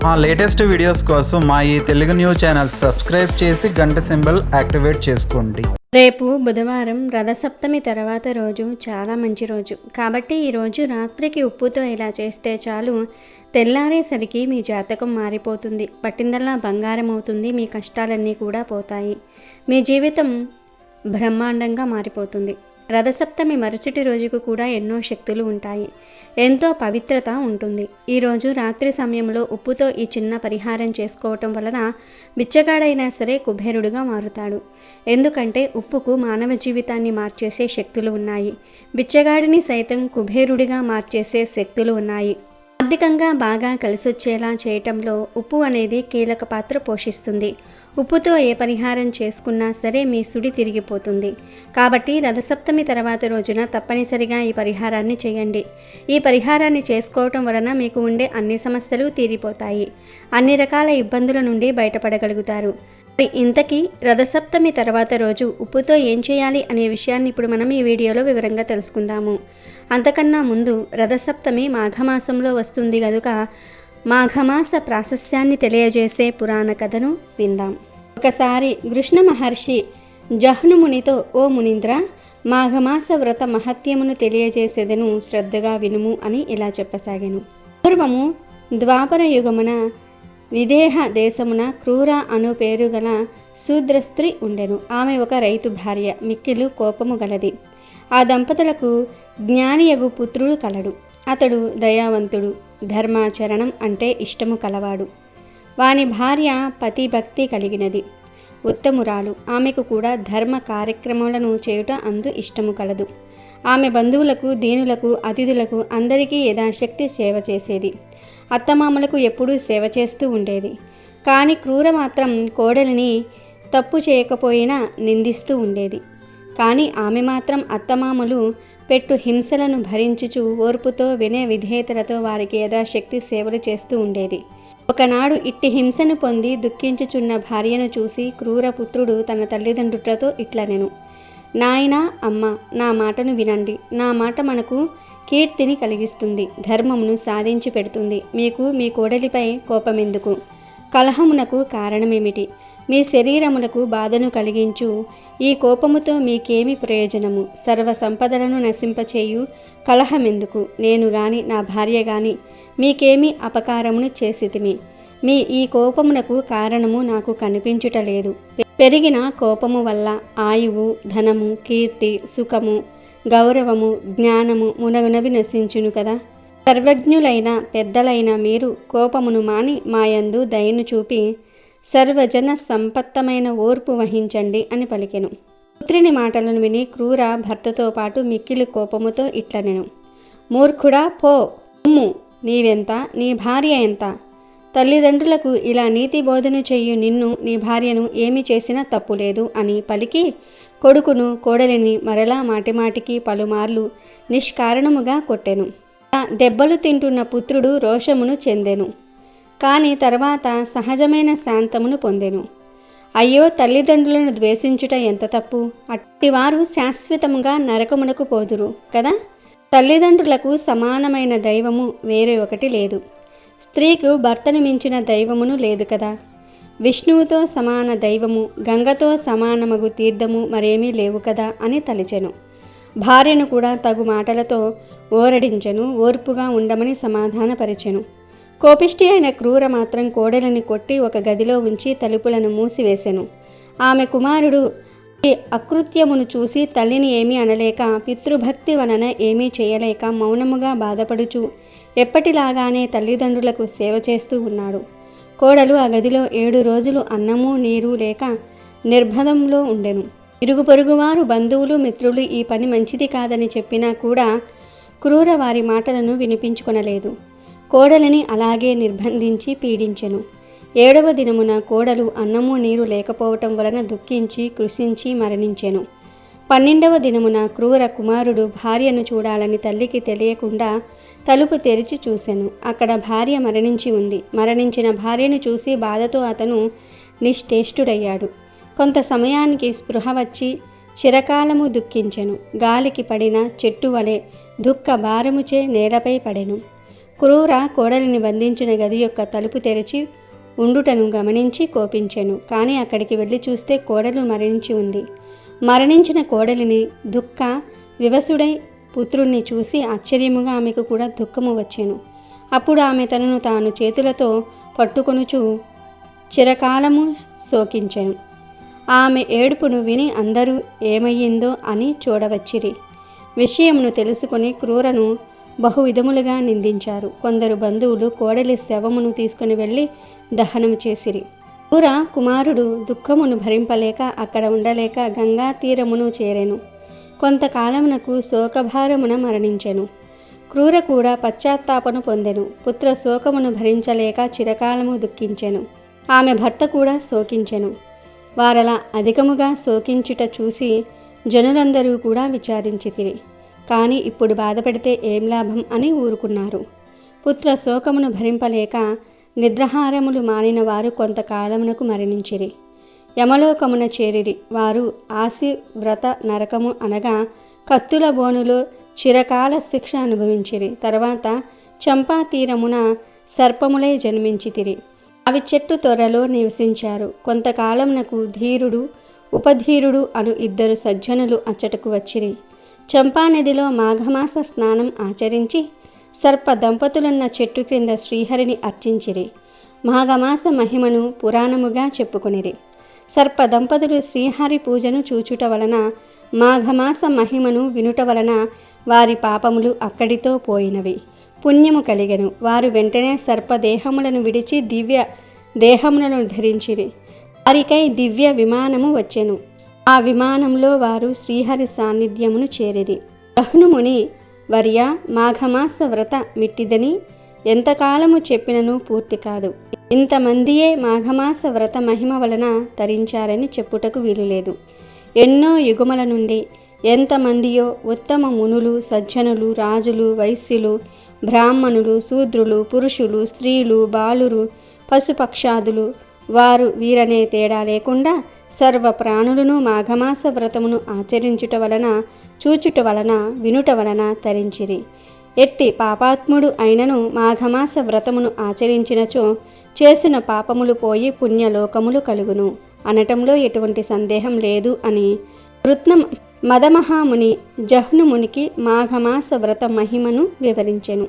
మా latest videos కోసం మా ఈ తెలుగు న్యూస్ ఛానల్ సబ్స్క్రైబ్ చేసి గంట సింబల్ యాక్టివేట్ చేసుకోండి. రేపు బుధవారం రథసప్తమి తర్వాత రోజు చాలా మంచి రోజు కాబట్టి ఈరోజు రాత్రికి ఉప్పుతో ఇలా చేస్తే చాలు, తెల్లారేసరికి మీ జాతకం మారిపోతుంది. పట్టిందల్లా బంగారం అవుతుంది. మీ కష్టాలన్నీ కూడా పోతాయి. మీ జీవితం బ్రహ్మాండంగా మారిపోతుంది. రథసప్తమి మరుసటి రోజుకు కూడా ఎన్నో శక్తులు ఉంటాయి. ఎంతో పవిత్రత ఉంటుంది. ఈరోజు రాత్రి సమయంలో ఉప్పుతో ఈ చిన్న పరిహారం చేసుకోవటం వలన బిచ్చగాడైనా సరే కుబేరుడుగా మారుతాడు. ఎందుకంటే ఉప్పుకు మానవ జీవితాన్ని మార్చేసే శక్తులు ఉన్నాయి. బిచ్చగాడిని సైతం కుబేరుడిగా మార్చేసే శక్తులు ఉన్నాయి. ఆర్థికంగా బాగా కలిసొచ్చేలా చేయటంలో ఉప్పు అనేది కీలక పాత్ర పోషిస్తుంది. ఉప్పుతో ఏ పరిహారం చేసుకున్నా సరే మీ సుడి తిరిగిపోతుంది. కాబట్టి రథసప్తమి తర్వాత రోజున తప్పనిసరిగా ఈ పరిహారాన్ని చేయండి. ఈ పరిహారాన్ని చేసుకోవటం వలన మీకు ఉండే అన్ని సమస్యలు తీరిపోతాయి. అన్ని రకాల ఇబ్బందుల నుండి బయటపడగలుగుతారు. ఇంతకీ రథసప్తమి తర్వాత రోజు ఉప్పుతో ఏం చేయాలి అనే విషయాన్ని ఇప్పుడు మనం ఈ వీడియోలో వివరంగా తెలుసుకుందాము. అంతకన్నా ముందు రథసప్తమి మాఘమాసంలో వస్తుంది కనుక మాఘమాస ప్రాశస్యాన్ని తెలియజేసే పురాణ కథను విందాం. ఒకసారి కృష్ణ మహర్షి జహ్నుమునితో, ఓ మునీంద్ర, మాఘమాస వ్రత మహత్యమును తెలియజేసేదను, శ్రద్ధగా వినుము అని ఇలా చెప్పసాగాను. పూర్వము ద్వాపర యుగమున విదేహ దేశమున క్రూర అను పేరు గల శూద్ర స్త్రీ ఉండెను. ఆమె ఒక రైతు భార్య, మిక్కిలు కోపము గలది. ఆ దంపతులకు జ్ఞానియగు పుత్రుడు కలడు. అతడు దయావంతుడు, ధర్మాచరణం అంటే ఇష్టము కలవాడు. వాని భార్య పతిభక్తి కలిగినది, ఉత్తమురాలు. ఆమెకు కూడా ధర్మ కార్యక్రమాలను చేయుట అందు ఇష్టము కలదు. ఆమె బంధువులకు, దీనులకు, అతిథులకు అందరికీ యథాశక్తి సేవ చేసేది. అత్తమామలకు ఎప్పుడూ సేవ చేస్తూ ఉండేది. కానీ క్రూర మాత్రం కోడలిని తప్పు చేయకపోయినా నిందిస్తూ ఉండేది. కానీ ఆమె మాత్రం అత్తమామలు పెట్టు హింసలను భరించుచు ఓర్పుతో వినయ విధేయతలతో వారికి యథాశక్తి సేవలు చేస్తూ ఉండేది. ఒకనాడు ఇట్టి హింసను పొంది దుఃఖించుచున్న భార్యను చూసి క్రూర పుత్రుడు తన తల్లిదండ్రులతో ఇట్లనెను, నాయనా, అమ్మ, నా మాటను వినండి. నా మాట మనకు కీర్తిని కలిగిస్తుంది, ధర్మమును సాధించి పెడుతుంది. మీకు మీ కోడలిపై కోపమెందుకు? కలహమునకు కారణమేమిటి? మీ శరీరములకు బాధను కలిగించు ఈ కోపముతో మీకేమి ప్రయోజనము? సర్వ సంపదలను నశింపచేయు కలహమెందుకు? నేను గాని నా భార్య గాని మీకేమి అపకారమును చేసితిమి? మీ ఈ కోపమునకు కారణము నాకు కనిపించుటలేదు. పెరిగిన కోపము వల్ల ఆయువు, ధనము, కీర్తి, సుఖము, గౌరవము, జ్ఞానము మునగునవి నశించును కదా. సర్వజ్ఞులైన పెద్దలైన మీరు కోపమును మాని మాయందు దయను చూపి సర్వజన సంపత్తమైన ఓర్పు వహించండి అని పలికెను. పుత్రిని మాటలను విని క్రూర భర్తతో పాటు మిక్కిలి కోపముతో ఇట్లనెను, మూర్ఖుడా, పో, ఉమ్ము, నీవెంత, నీ భార్య ఎంత? తల్లిదండ్రులకు ఇలా నీతి బోధన చెయ్యు నిన్ను, నీ భార్యను ఏమి చేసినా తప్పులేదు అని పలికి కొడుకును, కోడలిని మరలా మాటిమాటికి పలుమార్లు నిష్కారణముగా కొట్టెను. దెబ్బలు తింటున్న పుత్రుడు రోషమును చెందెను. కానీ తర్వాత సహజమైన శాంతమును పొందెను. అయ్యో, తల్లిదండ్రులను ద్వేషించుట ఎంత తప్పు! అట్టివారు శాశ్వతముగా నరకమునకు పోదురు కదా. తల్లిదండ్రులకు సమానమైన దైవము వేరే ఒకటి లేదు. స్త్రీకు భర్తను మించిన దైవమును లేదు కదా. విష్ణువుతో సమాన దైవము, గంగతో సమానమగు తీర్థము మరేమీ లేవు కదా అని తలిచెను. భార్యను కూడా తగు మాటలతో ఓరడించెను. ఓర్పుగా ఉండమని సమాధానపరిచెను. కోపిష్టి అయిన క్రూర మాత్రం కోడలిని కొట్టి ఒక గదిలో ఉంచి తలుపులను మూసివేసెను. ఆమె కుమారుడు ఈ అకృత్యమును చూసి తల్లిని ఏమీ అనలేక, పితృభక్తి వలన ఏమీ చేయలేక మౌనముగా బాధపడుచు ఎప్పటిలాగానే తల్లిదండ్రులకు సేవ చేస్తూ ఉన్నాడు. కోడలు ఆ గదిలో 7 రోజులు అన్నము నీరు లేక నిర్బంధంలో ఉండెను. ఇరుగు పొరుగువారు, బంధువులు, మిత్రులు ఈ పని మంచిది కాదని చెప్పినా కూడా క్రూర వారి మాటలను వినిపించుకొనలేదు. కోడలిని అలాగే నిర్బంధించి పీడించెను. 7వ దినమున కోడలు అన్నము నీరు లేకపోవటం వలన దుఃఖించి కృషించి మరణించెను. 12వ దినమున క్రూర కుమారుడు భార్యను చూడాలని తల్లికి తెలియకుండా తలుపు తెరిచి చూసెను. అక్కడ భార్య మరణించి ఉంది. మరణించిన భార్యను చూసి బాధతో అతను నిశ్చేష్టుడయ్యాడు. కొంత సమయానికి స్పృహ వచ్చి చిరకాలము దుఃఖించెను. గాలికి పడిన చెట్టు వలె దుఃఖ భారముచే నేలపై పడెను. క్రూర కోడలిని బంధించిన గది యొక్క తలుపు తెరిచి ఉండుటను గమనించి కోపించెను. కానీ అక్కడికి వెళ్ళి చూస్తే కోడలు మరణించి ఉంది. మరణించిన కోడలిని దుఃఖ వివసుడై పుత్రుణ్ణి చూసి ఆశ్చర్యముగా ఆమెకు కూడా దుఃఖము వచ్చెను. అప్పుడు ఆమె తనను తాను చేతులతో పట్టుకొనుచు చిరకాలము శోకించెను. ఆమె ఏడుపును విని అందరూ ఏమయ్యిందో అని చూడవచ్చిరి. విషయమును తెలుసుకుని క్రూరను బహువిధములుగా నిందించారు. కొందరు బంధువులు కోడలి శవమును తీసుకుని వెళ్ళి దహనము చేసిరి. క్రూర కుమారుడు దుఃఖమును భరింపలేక అక్కడ ఉండలేక గంగా తీరమును చేరెను. కొంతకాలమునకు శోకభారమున మరణించెను. క్రూర కూడా పశ్చాత్తాపను పొందెను. పుత్ర శోకమును భరించలేక చిరకాలము దుఃఖించెను. ఆమె భర్త కూడా శోకించెను. వారలా అధికముగా శోకించుట చూసి జనులందరూ కూడా విచారించితిరి. కానీ ఇప్పుడు బాధపడితే ఏం లాభం అని ఊరుకున్నారు. పుత్ర శోకమును భరింపలేక నిద్రాహారములు మానిన వారు కొంతకాలమునకు మరణించిరి. యమలోకమున చేరిరి. వారు ఆసి వ్రత నరకము అనగా కత్తుల బోనులో చిరకాల శిక్ష అనుభవించిరి. తర్వాత చంపా తీరమున సర్పములై జన్మించితిరి. అవి చెట్టు త్వరలో నివసించారు. కొంతకాలమునకు ధీరుడు ఉపధీరుడు అను ఇద్దరు సజ్జనులు అచ్చటకు వచ్చిరి. చంపా నదిలో మాఘమాస స్నానం ఆచరించి సర్ప దంపతులున్న చెట్టు క్రింద శ్రీహరిని అర్చించిరి. మాఘమాస మహిమను పురాణముగా చెప్పుకొనిరి. సర్ప దంపతులు శ్రీహరి పూజను చూచుట వలన మాఘమాస మహిమను వినుట వలన వారి పాపములు అక్కడితో పోయినవి. పుణ్యము కలిగెను. వారు వెంటనే సర్పదేహములను విడిచి దివ్య దేహములను ధరించిరి. వారికై దివ్య విమానము వచ్చెను. ఆ విమానంలో వారు శ్రీహరి సాన్నిధ్యమును చేరిరి. జహ్నుముని వర్య మాఘమాస వ్రత మిట్టిదని ఎంతకాలము చెప్పినను పూర్తి కాదు. ఇంతమందియే మాఘమాస వ్రత మహిమ వలన తరించారని చెప్పుటకు వీలులేదు. ఎన్నో యుగముల నుండి ఎంతమందియో ఉత్తమ మునులు సజ్జనులు రాజులు వైశ్యులు బ్రాహ్మణులు శూద్రులు పురుషులు స్త్రీలు బాలురు పశుపక్షాదులు వారు వీరనే తేడా లేకుండా సర్వ ప్రాణులను మాఘమాస వ్రతమును ఆచరించుట వలన చూచుట వలన వినుట వలన తరించిరి. ఎట్టి పాపాత్ముడు అయినను మాఘమాస వ్రతమును ఆచరించినచో చేసిన పాపములు పోయి పుణ్యలోకములు కలుగును అనటంలో ఎటువంటి సందేహం లేదు అని వృత్న మదమహాముని జహ్నుమునికి మాఘమాస వ్రత మహిమను వివరించెను.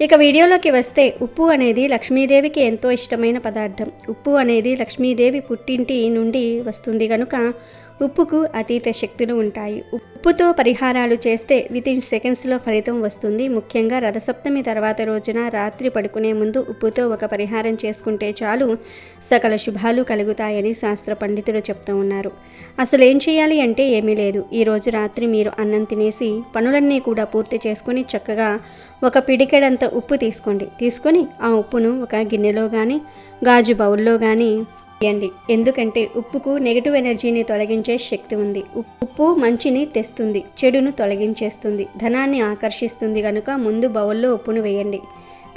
ఇక వీడియోలోకి వస్తే ఉప్పు అనేది లక్ష్మీదేవికి ఎంతో ఇష్టమైన పదార్థం. ఉప్పు అనేది లక్ష్మీదేవి పుట్టింటి నుండి వస్తుంది కనుక ఉప్పుకు అతీత శక్తులు ఉంటాయి. ఉప్పుతో పరిహారాలు చేస్తే వితిన్ సెకండ్స్లో ఫలితం వస్తుంది. ముఖ్యంగా రథసప్తమి తర్వాత రోజున రాత్రి పడుకునే ముందు ఉప్పుతో ఒక పరిహారం చేసుకుంటే చాలు సకల శుభాలు కలుగుతాయని శాస్త్ర పండితులు చెప్తూ ఉన్నారు. అసలు ఏం చేయాలి అంటే ఏమీ లేదు. ఈరోజు రాత్రి మీరు అన్నం తినేసి పనులన్నీ కూడా పూర్తి చేసుకుని చక్కగా ఒక పిడికెడంత ఉప్పు తీసుకొని ఆ ఉప్పును ఒక గిన్నెలో కానీ గాజు బౌల్లో కానీ వేయండి. ఎందుకంటే ఉప్పుకు నెగిటివ్ ఎనర్జీని తొలగించే శక్తి ఉంది. ఉప్పు మంచిని తెస్తుంది, చెడును తొలగించేస్తుంది, ధనాన్ని ఆకర్షిస్తుంది కనుక ముందు బౌల్లో ఉప్పును వేయండి.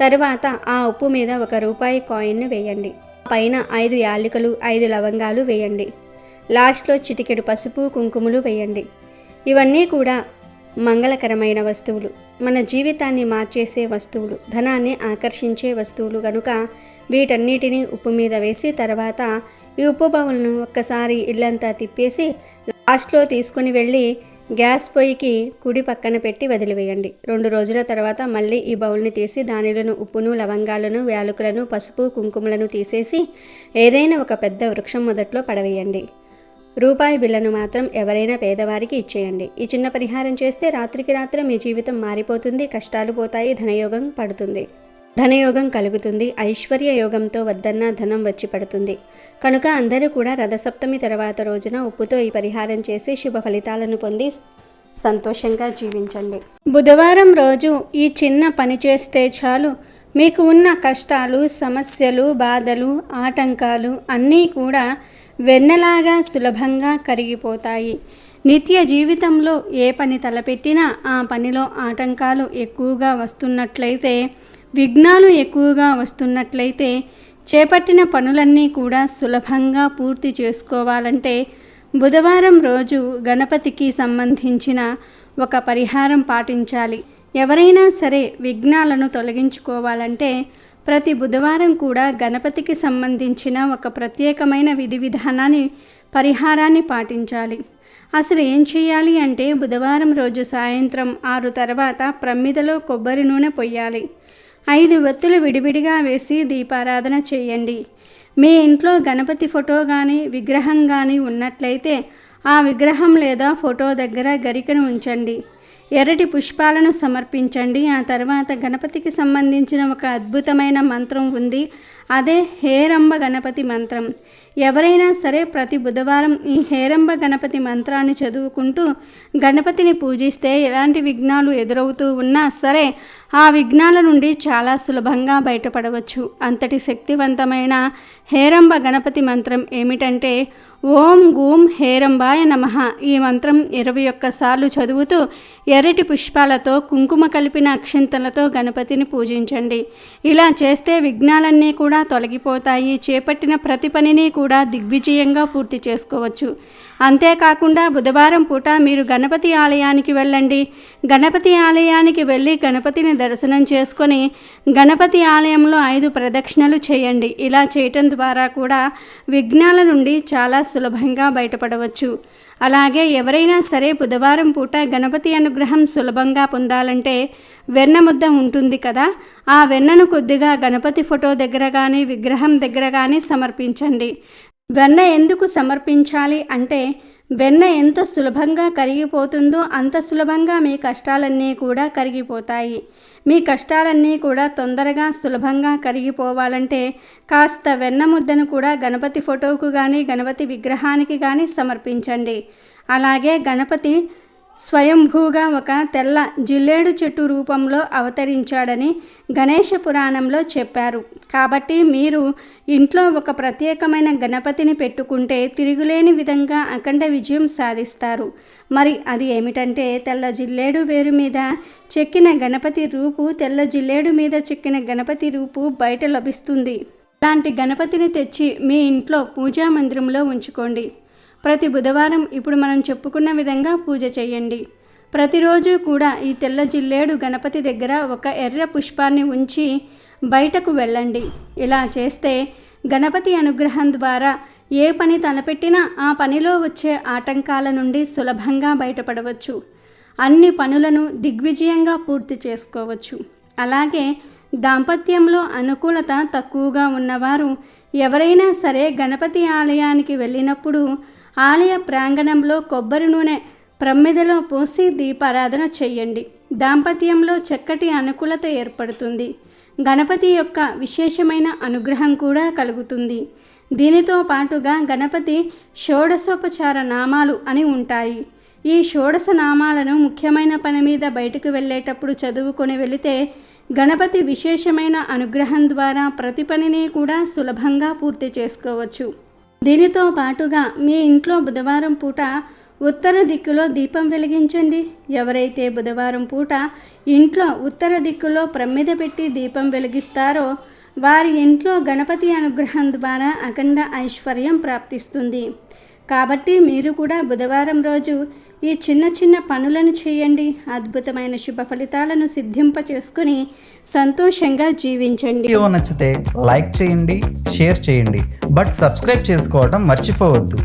తర్వాత ఆ ఉప్పు మీద ₹1 కాయిన్ను వేయండి. పైన 5 యాలకులు 5 లవంగాలు వేయండి. లాస్ట్లో చిటికెడు పసుపు కుంకుమలు వేయండి. ఇవన్నీ కూడా మంగళకరమైన వస్తువులు, మన జీవితాన్ని మార్చేసే వస్తువులు, ధనాన్ని ఆకర్షించే వస్తువులు కనుక వీటన్నిటిని ఉప్పు మీద వేసి తర్వాత ఈ ఉప్పు బౌల్ను ఒక్కసారి ఇల్లంతా తిప్పేసి లాస్ట్లో తీసుకుని వెళ్ళి గ్యాస్ పొయ్యికి కుడి పక్కన పెట్టి వదిలివేయండి. 2 రోజుల తర్వాత మళ్ళీ ఈ బౌల్ని తీసి దానిలోని ఉప్పును లవంగాలను యాలకులను పసుపు కుంకుమలను తీసేసి ఏదైనా ఒక పెద్ద వృక్షం మొదట్లో పడవేయండి. ₹1 బిళ్ళను మాత్రం ఎవరైనా పేదవారికి ఇచ్చేయండి. ఈ చిన్న పరిహారం చేస్తే రాత్రికి రాత్రి మీ జీవితం మారిపోతుంది, కష్టాలు పోతాయి, ధనయోగం పడుతుంది, ధనయోగం కలుగుతుంది, ఐశ్వర్య యోగంతో వద్దన్న ధనం వచ్చి పడుతుంది. కనుక అందరూ కూడా రథసప్తమి తర్వాత రోజున ఉప్పుతో ఈ పరిహారం చేసి శుభ ఫలితాలను పొంది సంతోషంగా జీవించండి. బుధవారం రోజు ఈ చిన్న పని చేస్తే చాలు మీకు ఉన్న కష్టాలు సమస్యలు బాధలు ఆటంకాలు అన్నీ కూడా వెన్నలాగా సులభంగా కరిగిపోతాయి. నిత్య జీవితంలో ఏ పని తలపెట్టినా ఆ పనిలో ఆటంకాలు ఎక్కువగా వస్తున్నట్లయితే, విఘ్నాలు ఎక్కువగా వస్తున్నట్లయితే, చేపట్టిన పనులన్నీ కూడా సులభంగా పూర్తి చేసుకోవాలంటే బుధవారం రోజు గణపతికి సంబంధించిన ఒక పరిహారం పాటించాలి. ఎవరైనా సరే విఘ్నాలను తొలగించుకోవాలంటే ప్రతి బుధవారం కూడా గణపతికి సంబంధించిన ఒక ప్రత్యేకమైన విధి విధానాన్ని పరిహారాన్ని పాటించాలి. అసలు ఏం చేయాలి అంటే బుధవారం రోజు సాయంత్రం 6 తర్వాత ప్రమిదలో కొబ్బరి నూనె పొయ్యాలి. 5 ఒత్తులు విడివిడిగా వేసి దీపారాధన చేయండి. మీ ఇంట్లో గణపతి ఫోటో కానీ విగ్రహం కానీ ఉన్నట్లయితే ఆ విగ్రహం లేదా ఫోటో దగ్గర గరికను ఉంచండి. ఎర్రటి పుష్పాలను సమర్పించండి. ఆ తర్వాత గణపతికి సంబంధించిన ఒక అద్భుతమైన మంత్రం ఉంది. అదే హేరంబ గణపతి మంత్రం. ఎవరైనా సరే ప్రతి బుధవారం ఈ హేరంబ గణపతి మంత్రాన్ని చదువుకుంటూ గణపతిని పూజిస్తే ఎలాంటి విఘ్నాలు ఎదురవుతూ ఉన్నా సరే ఆ విఘ్నాల నుండి చాలా సులభంగా బయటపడవచ్చు. అంతటి శక్తివంతమైన హేరంబ గణపతి మంత్రం ఏమిటంటే ఓం గూం హేరంబాయ నమః. ఈ మంత్రం 21 సార్లు చదువుతూ ఎర్రటి పుష్పాలతో కుంకుమ కలిపిన అక్షింతలతో గణపతిని పూజించండి. ఇలా చేస్తే విఘ్నాలన్నీ కూడా తొలగిపోతాయి. చేపట్టిన ప్రతి పనిని కూడా దిగ్విజయంగా పూర్తి చేసుకోవచ్చు. అంతేకాకుండా బుధవారం పూట మీరు గణపతి ఆలయానికి వెళ్ళండి. గణపతి ఆలయానికి వెళ్ళి గణపతిని దర్శనం చేసుకొని గణపతి ఆలయంలో 5 ప్రదక్షిణలు చేయండి. ఇలా చేయటం ద్వారా కూడా విఘ్నాల నుండి చాలా సులభంగా బయటపడవచ్చు. అలాగే ఎవరైనా సరే బుధవారం పూట గణపతి అనుగ్రహం సులభంగా పొందాలంటే వెన్న ముద్ద ఉంటుంది కదా, ఆ వెన్నను కొద్దిగా గణపతి ఫోటో దగ్గర కానీ విగ్రహం దగ్గర కానీ సమర్పించండి. వెన్న ఎందుకు సమర్పించాలి అంటే వెన్న ఎంత సులభంగా కరిగిపోతుందో అంత సులభంగా మీ కష్టాలన్నీ కూడా కరిగిపోతాయి. మీ కష్టాలన్నీ కూడా తొందరగా సులభంగా కరిగిపోవాలంటే కాస్త వెన్న ముద్దను కూడా గణపతి ఫోటోకు కానీ గణపతి విగ్రహానికి కానీ సమర్పించండి. అలాగే గణపతి స్వయంభూగా ఒక తెల్ల జిల్లేడు చెట్టు రూపంలో అవతరించాడని గణేష పురాణంలో చెప్పారు. కాబట్టి మీరు ఇంట్లో ఒక ప్రత్యేకమైన గణపతిని పెట్టుకుంటే తిరుగులేని విధంగా అఖండ విజయం సాధిస్తారు. మరి అది ఏమిటంటే తెల్ల జిల్లేడు వేరు మీద చెక్కిన గణపతి రూపు, తెల్ల జిల్లేడు మీద చెక్కిన గణపతి రూపు బయట లభిస్తుంది. అలాంటి గణపతిని తెచ్చి మీ ఇంట్లో పూజా మందిరంలో ఉంచుకోండి. ప్రతి బుధవారం ఇప్పుడు మనం చెప్పుకున్న విధంగా పూజ చేయండి. ప్రతిరోజు కూడా ఈ తెల్ల జిల్లేడు గణపతి దగ్గర ఒక ఎర్ర పుష్పాన్ని ఉంచి బయటకు వెళ్ళండి. ఇలా చేస్తే గణపతి అనుగ్రహం ద్వారా ఏ పని తలపెట్టినా ఆ పనిలో వచ్చే ఆటంకాల నుండి సులభంగా బయటపడవచ్చు. అన్ని పనులను దిగ్విజయంగా పూర్తి చేసుకోవచ్చు. అలాగే దాంపత్యంలో అనుకూలత తక్కువగా ఉన్నవారు ఎవరైనా సరే గణపతి ఆలయానికి వెళ్ళినప్పుడు ఆలయ ప్రాంగణంలో కొబ్బరి నూనె ప్రమిదలో పోసి దీపారాధన చేయండి. దాంపత్యంలో చక్కటి అనుకూలత ఏర్పడుతుంది. గణపతి యొక్క విశేషమైన అనుగ్రహం కూడా కలుగుతుంది. దీనితో పాటుగా గణపతి షోడశోపచార నామాలు అని ఉంటాయి. ఈ షోడశ నామాలను ముఖ్యమైన పని మీద బయటకు వెళ్ళేటప్పుడు చదువుకొని వెళితే గణపతి విశేషమైన అనుగ్రహం ద్వారా ప్రతి పనిని కూడా సులభంగా పూర్తి చేసుకోవచ్చు. దీనితో పాటుగా మీ ఇంట్లో బుధవారం పూట ఉత్తర దిక్కులో దీపం వెలిగించండి. ఎవరైతే బుధవారం పూట ఇంట్లో ఉత్తర దిక్కులో ప్రమిద పెట్టి దీపం వెలిగిస్తారో వారి ఇంట్లో గణపతి అనుగ్రహం ద్వారా అఖండ ఐశ్వర్యం ప్రాప్తిస్తుంది. కాబట్టి మీరు కూడా బుధవారం రోజు ఈ చిన్న చిన్న పనులను చేయండి. అద్భుతమైన శుభ ఫలితాలను సిద్ధింప చేసుకుని సంతోషంగా జీవించండి. వీడియో నచ్చితే లైక్ చేయండి, షేర్ చేయండి, బట్ సబ్స్క్రైబ్ చేసుకోవడం మర్చిపోవద్దు.